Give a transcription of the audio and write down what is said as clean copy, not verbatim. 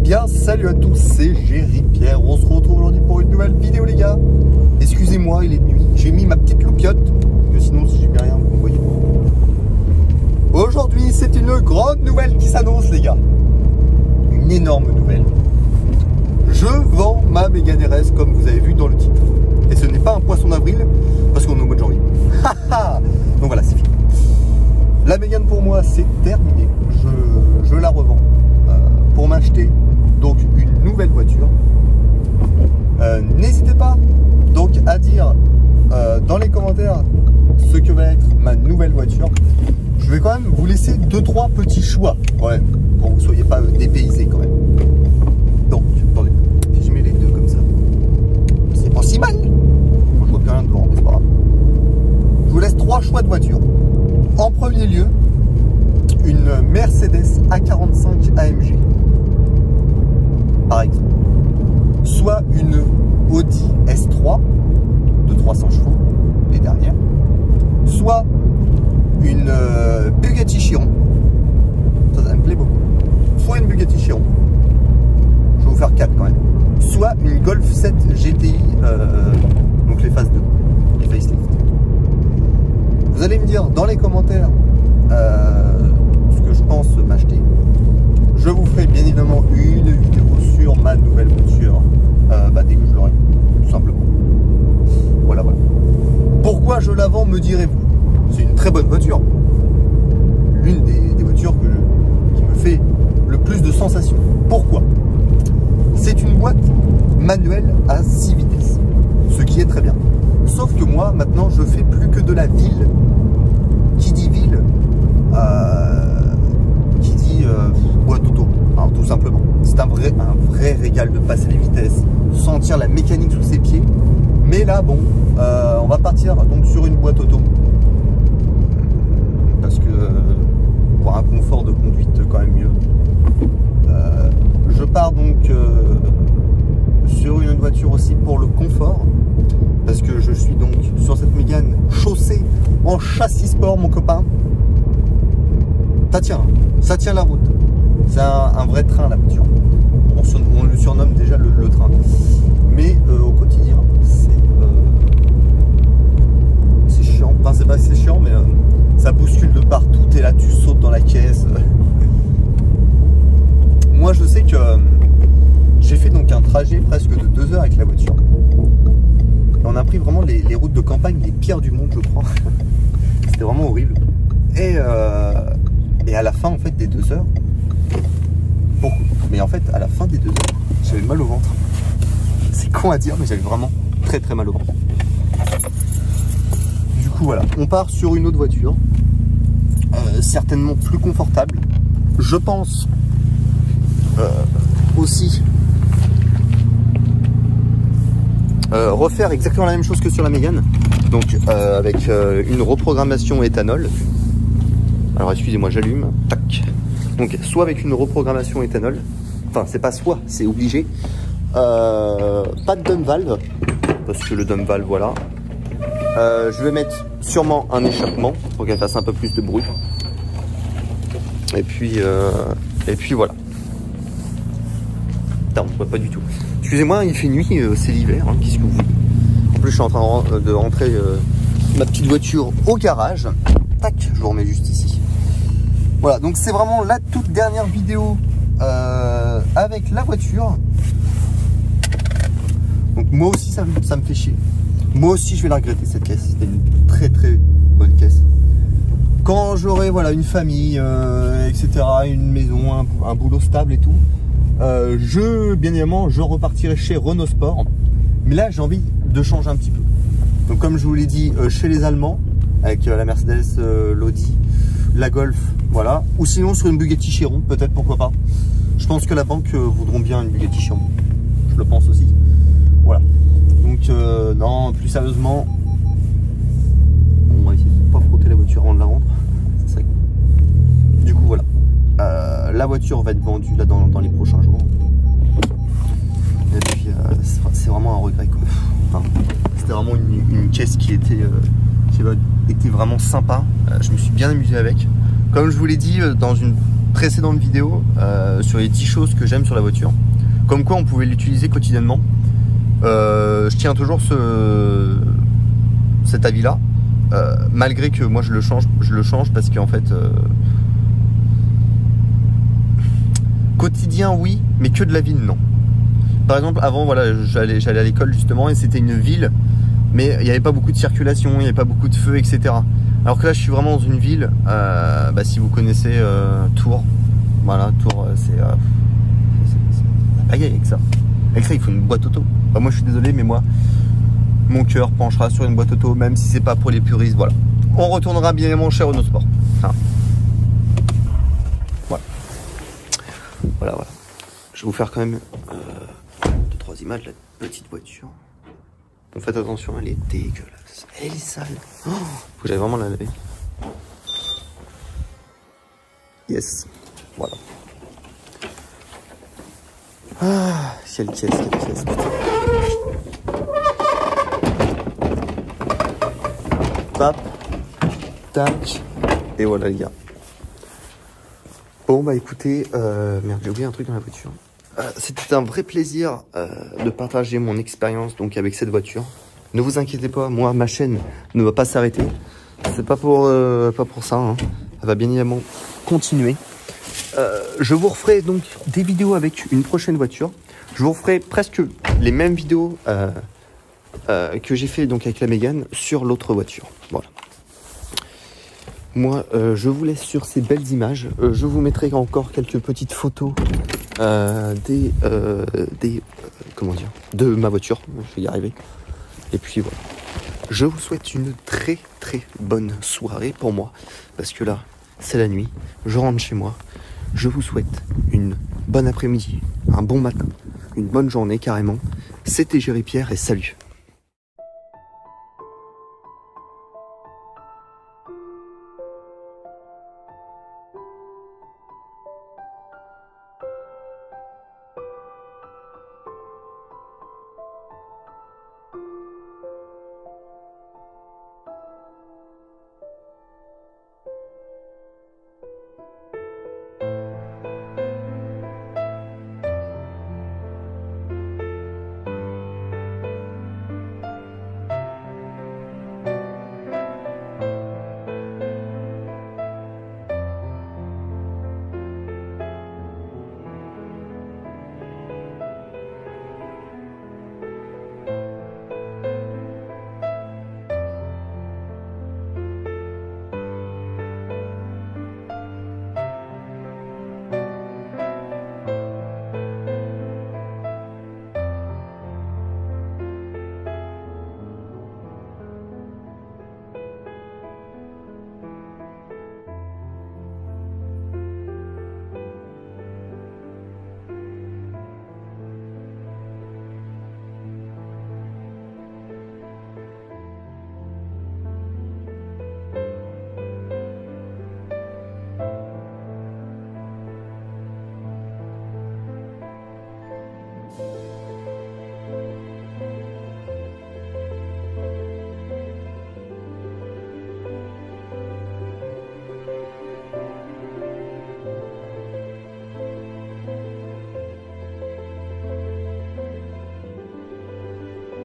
bien, salut à tous, c'est Jerry Pierre. On se retrouve aujourd'hui pour une nouvelle vidéo, les gars. Excusez-moi, il est nuit. J'ai mis ma petite loupiote, parce que sinon, si j'ai mis rien, vous voyez pas. Aujourd'hui, c'est une grande nouvelle qui s'annonce, les gars. Une énorme nouvelle. Je vends ma Mégane RS, comme vous avez vu dans le titre. Et ce n'est pas un poisson d'avril, parce qu'on est au mois de janvier. Donc voilà, c'est fini. La Mégane pour moi, c'est terminé. Je la revends pour m'acheter donc une nouvelle voiture. N'hésitez pas donc à dire dans les commentaires ce que va être ma nouvelle voiture. Je vais quand même vous laisser 2-3 petits choix quand même, pour que vous ne soyez pas dépaysés quand même. Donc, attendez, si je mets les deux comme ça, c'est pas si mal. Moi, je vois plus rien devant, mais c'est pas grave. Je vous laisse 3 choix de voiture. En premier lieu, une Mercedes A45 AMG, par exemple. Soit une Audi S3 de 300 chevaux, les dernières. Soit une Bugatti Chiron. Ça me plaît beaucoup. Soit une Bugatti Chiron. Je vais vous faire 4 quand même. Soit une Golf 7 GTI, donc les phases 2, les facelift. Vous allez me dire dans les commentaires ce que je pense m'acheter. Je vous ferai bien évidemment une vidéo sur ma nouvelle voiture dès que je l'aurai, tout simplement. Voilà. Pourquoi je la vends, me direz-vous? C'est une très bonne voiture. L'une des voitures qui me fait le plus de sensations. Pourquoi? C'est une boîte manuelle à 6 vitesses, ce qui est très bien. Sauf que moi, maintenant, je fais plus que de la ville. Qui dit ville, qui dit boîte auto, alors, tout simplement. C'est un vrai régal de passer les vitesses, sentir la mécanique sous ses pieds. Mais là, bon, on va partir donc sur une boîte auto. Parce que pour un confort de conduite quand même mieux. Je pars donc sur une voiture aussi pour le confort. Parce que je suis donc sur cette Mégane chaussée en châssis sport, mon copain. Ça tient la route. C'est un vrai train, la voiture. On le surnomme déjà le train. Mais au quotidien, c'est chiant. Enfin, c'est pas que c'est chiant, mais ça bouscule de partout. T'es là, tu sautes dans la caisse. Moi, je sais que j'ai fait donc un trajet presque de 2 heures avec la voiture. On a pris vraiment les routes de campagne les pires du monde, je crois. C'était vraiment horrible. Et à la fin, en fait, des 2 heures, mais en fait, à la fin des 2 heures, j'avais mal au ventre. C'est con à dire, mais j'avais vraiment très mal au ventre. Du coup, voilà, on part sur une autre voiture, certainement plus confortable. Je pense aussi refaire exactement la même chose que sur la Mégane, donc avec une reprogrammation éthanol. Alors excusez-moi, j'allume, tac. Donc soit avec une reprogrammation éthanol, enfin c'est pas soit, c'est obligé. Pas de dump valve, parce que le dump valve, voilà. Je vais mettre sûrement un échappement pour qu'elle fasse un peu plus de bruit. Et puis voilà. Putain, on voit pas du tout. Excusez-moi, il fait nuit, c'est l'hiver, hein, qu'est-ce que vous voulez. En plus, je suis en train de rentrer ma petite voiture au garage. Tac, je vous remets juste ici. Voilà, donc c'est vraiment la toute dernière vidéo avec la voiture. Donc moi aussi, ça me fait chier. Moi aussi, je vais la regretter, cette caisse. C'était une très bonne caisse. Quand j'aurai voilà, une famille, etc., une maison, un boulot stable et tout, bien évidemment, je repartirai chez Renault Sport. Mais là, j'ai envie de changer un petit peu. Donc comme je vous l'ai dit, chez les Allemands, avec la Mercedes, l'Audi, la Golf, voilà. Ou sinon sur une Bugatti Chiron, peut-être, pourquoi pas. Je pense que la banque voudront bien une Bugatti Chiron. Je le pense aussi. Voilà. Donc non, plus sérieusement, on va essayer de ne pas frotter la voiture avant de la rendre. C'est ça. Du coup, voilà. La voiture va être vendue là dans les prochains jours. Et puis c'est vraiment un regret, quoi. Enfin, c'était vraiment une caisse qui était vraiment sympa. Je me suis bien amusé avec. Comme je vous l'ai dit, dans une précédente vidéo sur les 10 choses que j'aime sur la voiture. Comme quoi on pouvait l'utiliser quotidiennement. Je tiens toujours cet avis-là. Malgré que moi je le change parce qu'en fait quotidien oui, mais que de la ville non. Par exemple avant voilà, j'allais à l'école justement et c'était une ville, mais il n'y avait pas beaucoup de circulation, il n'y avait pas beaucoup de feux, etc. Alors que là je suis vraiment dans une ville, si vous connaissez Tours, voilà, Tours c'est la pagaille avec ça. Avec ça il faut une boîte auto. Moi je suis désolé mais moi mon cœur penchera sur une boîte auto, même si c'est pas pour les puristes. Voilà. On retournera bien mon cher Renault Sport. Hein. Voilà. Voilà. Je vais vous faire quand même 2-3 images de la petite voiture. Bon, faites attention, elle est dégueulasse. Elle est sale. Oh, faut que j'aille vraiment la laver. Yes. Voilà. Ah, quelle caisse, putain. Hop, tac, et voilà les gars. Bon bah écoutez, merde j'ai oublié un truc dans la voiture. C'était un vrai plaisir de partager mon expérience donc avec cette voiture. Ne vous inquiétez pas, moi ma chaîne ne va pas s'arrêter. C'est pas pour ça, hein. Elle va bien évidemment continuer. Je vous referai donc des vidéos avec une prochaine voiture. Je vous referai presque les mêmes vidéos que j'ai fait donc avec la Mégane sur l'autre voiture. Voilà. Moi, je vous laisse sur ces belles images. Je vous mettrai encore quelques petites photos comment dire, de ma voiture. Je vais y arriver. Et puis voilà. Je vous souhaite une très bonne soirée pour moi, parce que là, c'est la nuit. Je rentre chez moi. Je vous souhaite une bonne après-midi, un bon matin, une bonne journée carrément. C'était Jerry Pierre et salut.